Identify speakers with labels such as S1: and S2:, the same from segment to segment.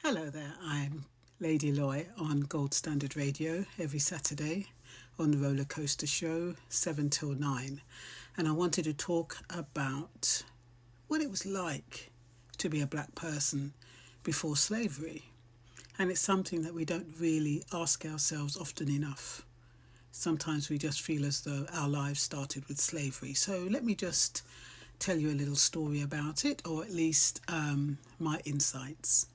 S1: Hello there, I'm Lady Loy on Gold Standard Radio every Saturday on the Roller Coaster Show, 7 till 9. And I wanted to talk about what it was like to be a black person before slavery. And it's something that we don't really ask ourselves often enough. Sometimes we just feel as though our lives started with slavery. So let me just tell you a little story about it, or at least my insights.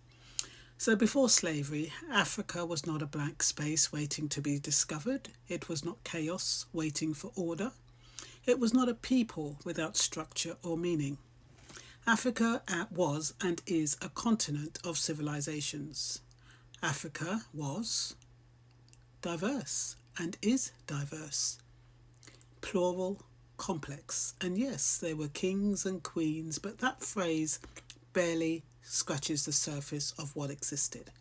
S1: So before slavery, Africa was not a blank space waiting to be discovered. It was not chaos waiting for order. It was not a people without structure or meaning. Africa was and is a continent of civilisations. Africa was diverse and is diverse. Plural, complex. And yes, there were kings and queens, but that phrase barely scratches the surface of what existed.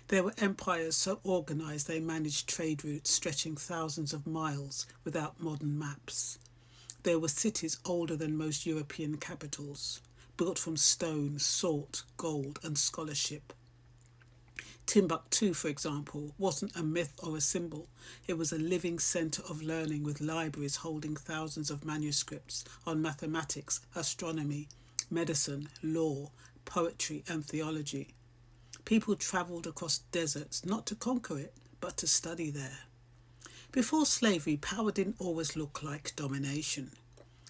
S1: There were empires so organised they managed trade routes stretching thousands of miles without modern maps. There were cities older than most European capitals, built from stone, salt, gold and scholarship. Timbuktu, for example, wasn't a myth or a symbol. It was a living centre of learning with libraries holding thousands of manuscripts on mathematics, astronomy, medicine, law, poetry and theology. People travelled across deserts not to conquer it, but to study there. Before slavery, power didn't always look like domination.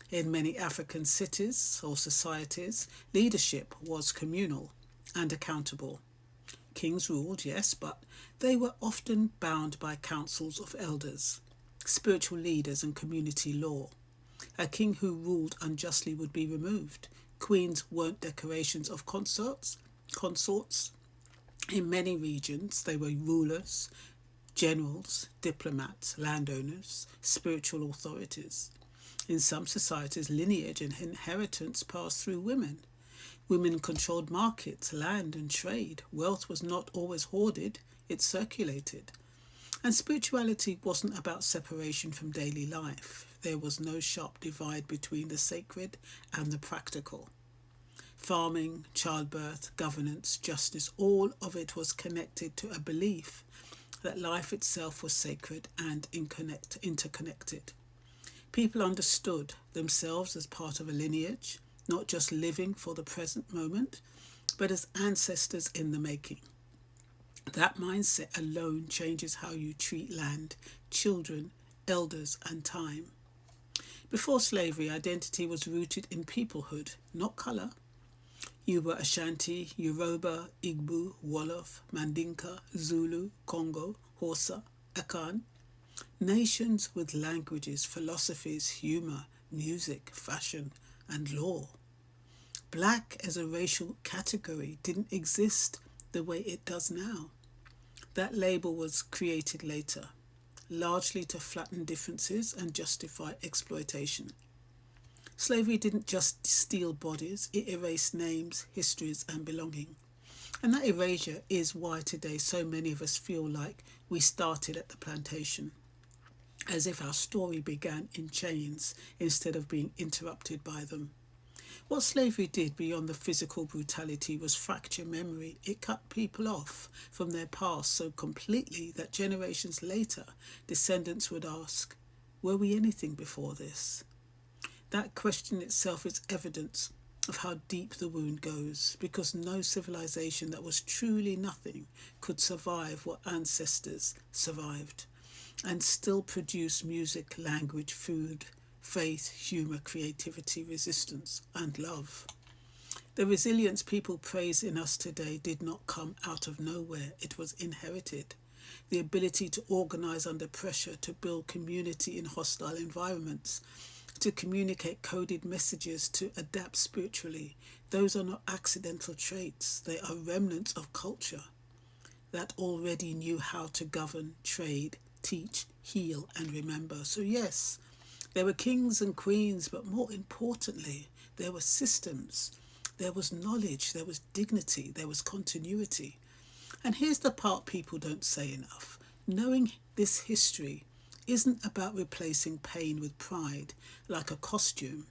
S1: In many African cities or societies, leadership was communal and accountable. Kings ruled, yes, but they were often bound by councils of elders, spiritual leaders and community law. A king who ruled unjustly would be removed. Queens weren't decorations of consorts. In many regions, they were rulers, generals, diplomats, landowners, spiritual authorities. In some societies, lineage and inheritance passed through women. Women controlled markets, land and trade. Wealth was not always hoarded, it circulated. And spirituality wasn't about separation from daily life. There was no sharp divide between the sacred and the practical. Farming, childbirth, governance, justice, all of it was connected to a belief that life itself was sacred and interconnected. People understood themselves as part of a lineage, not just living for the present moment, but as ancestors in the making. That mindset alone changes how you treat land, children, elders and time. Before slavery, identity was rooted in peoplehood, not colour. You were Ashanti, Yoruba, Igbo, Wolof, Mandinka, Zulu, Congo, Xhosa, Akan. Nations with languages, philosophies, humour, music, fashion and law. Black as a racial category didn't exist the way it does now. That label was created later, largely to flatten differences and justify exploitation. Slavery didn't just steal bodies, it erased names, histories and belonging. And that erasure is why today so many of us feel like we started at the plantation, as if our story began in chains instead of being interrupted by them. What slavery did beyond the physical brutality was fracture memory. It cut people off from their past so completely that generations later, descendants would ask, were we anything before this? That question itself is evidence of how deep the wound goes, because no civilization that was truly nothing could survive what ancestors survived and still produce music, language, food, faith, humour, creativity, resistance and love. The resilience people praise in us today did not come out of nowhere, it was inherited. The ability to organise under pressure, to build community in hostile environments, to communicate coded messages, to adapt spiritually. Those are not accidental traits, they are remnants of culture that already knew how to govern, trade, teach, heal and remember. So yes, there were kings and queens, but more importantly, there were systems, there was knowledge, there was dignity, there was continuity. And here's the part people don't say enough. Knowing this history isn't about replacing pain with pride like a costume.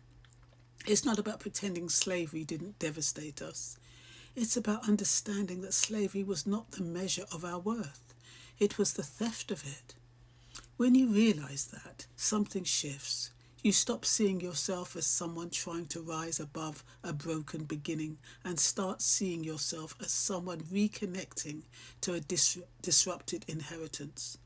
S1: It's not about pretending slavery didn't devastate us. It's about understanding that slavery was not the measure of our worth. It was the theft of it. When you realize that, something shifts. You stop seeing yourself as someone trying to rise above a broken beginning and start seeing yourself as someone reconnecting to a disrupted inheritance.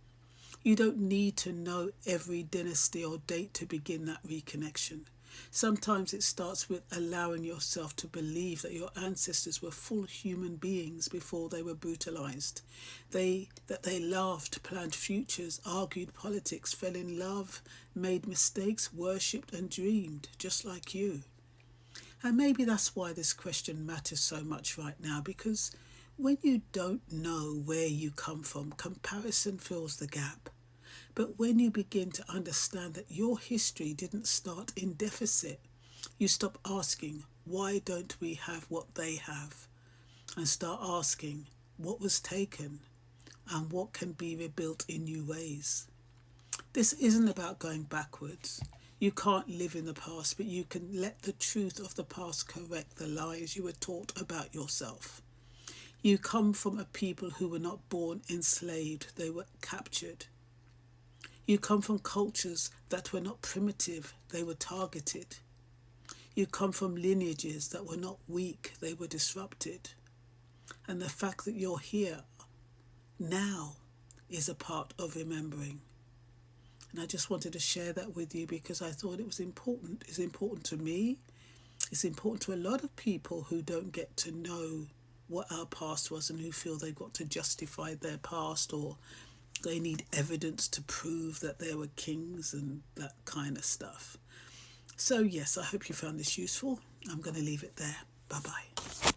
S1: You don't need to know every dynasty or date to begin that reconnection. Sometimes it starts with allowing yourself to believe that your ancestors were full human beings before they were brutalized. That they laughed, planned futures, argued politics, fell in love, made mistakes, worshipped and dreamed, just like you. And maybe that's why this question matters so much right now, because when you don't know where you come from, comparison fills the gap. But when you begin to understand that your history didn't start in deficit, you stop asking, why don't we have what they have? And start asking, what was taken and what can be rebuilt in new ways? This isn't about going backwards. You can't live in the past, but you can let the truth of the past correct the lies you were taught about yourself. You come from a people who were not born enslaved, they were captured. You come from cultures that were not primitive, they were targeted. You come from lineages that were not weak, they were disrupted. And the fact that you're here now is a part of remembering. And I just wanted to share that with you because I thought it was important. It's important to me. It's important to a lot of people who don't get to know what our past was and who feel they've got to justify their past, or they need evidence to prove that there were kings and that kind of stuff. So yes, I hope you found this useful. I'm going to leave it there. Bye-bye.